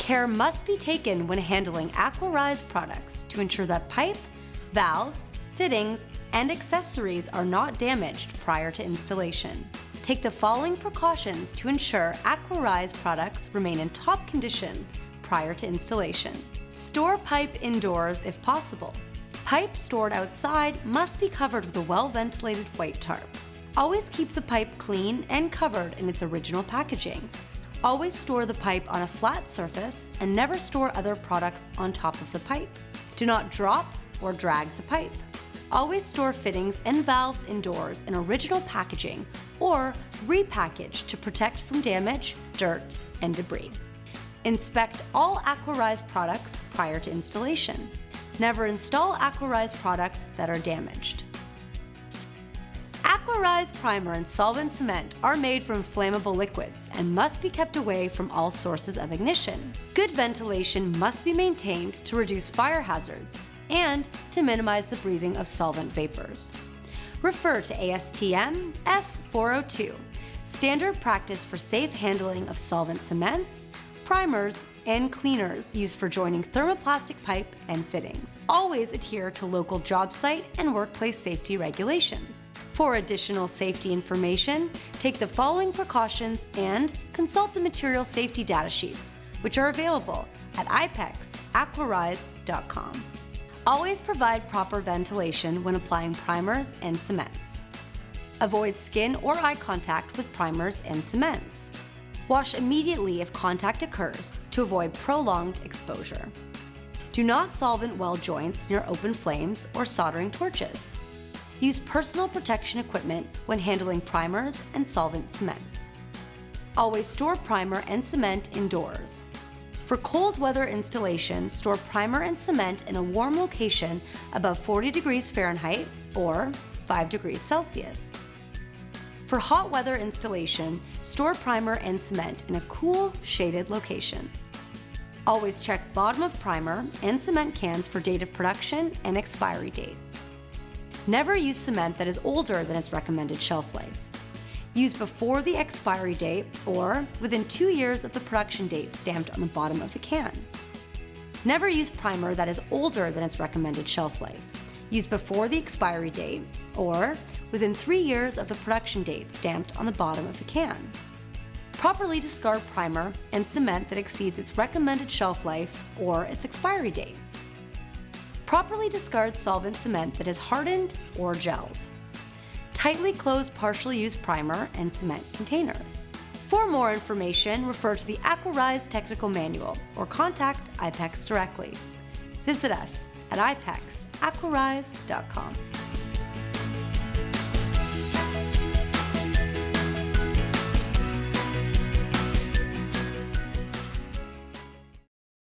Care must be taken when handling AquaRise products to ensure that pipe, valves, fittings, and accessories are not damaged prior to installation. Take the following precautions to ensure AquaRise products remain in top condition prior to installation. Store pipe indoors if possible. Pipe stored outside must be covered with a well-ventilated white tarp. Always keep the pipe clean and covered in its original packaging. Always store the pipe on a flat surface and never store other products on top of the pipe. Do not drop or drag the pipe. Always store fittings and valves indoors in original packaging or repackage to protect from damage, dirt, and debris. Inspect all AquaRise products prior to installation. Never install AquaRise products that are damaged. AquaRise primer and solvent cement are made from flammable liquids and must be kept away from all sources of ignition. Good ventilation must be maintained to reduce fire hazards and to minimize the breathing of solvent vapors. Refer to ASTM F402, standard practice for safe handling of solvent cements, primers, and cleaners used for joining thermoplastic pipe and fittings. Always adhere to local job site and workplace safety regulations. For additional safety information, take the following precautions and consult the material safety data sheets, which are available at IPEXAquaRise.com. Always provide proper ventilation when applying primers and cements. Avoid skin or eye contact with primers and cements. Wash immediately if contact occurs to avoid prolonged exposure. Do not solvent weld joints near open flames or soldering torches. Use personal protection equipment when handling primers and solvent cements. Always store primer and cement indoors. For cold weather installation, store primer and cement in a warm location above 40 degrees Fahrenheit or 5 degrees Celsius. For hot weather installation, store primer and cement in a cool, shaded location. Always check bottom of primer and cement cans for date of production and expiry date. Never use cement that is older than its recommended shelf life. Use before the expiry date or within 2 years of the production date stamped on the bottom of the can. Never use primer that is older than its recommended shelf life. Use before the expiry date or within 3 years of the production date stamped on the bottom of the can. Properly discard primer and cement that exceeds its recommended shelf life or its expiry date. Properly discard solvent cement that is hardened or gelled. Tightly close partially used primer and cement containers. For more information, refer to the AquaRise Technical Manual or contact IPEX directly. Visit us at IPEXAquaRise.com.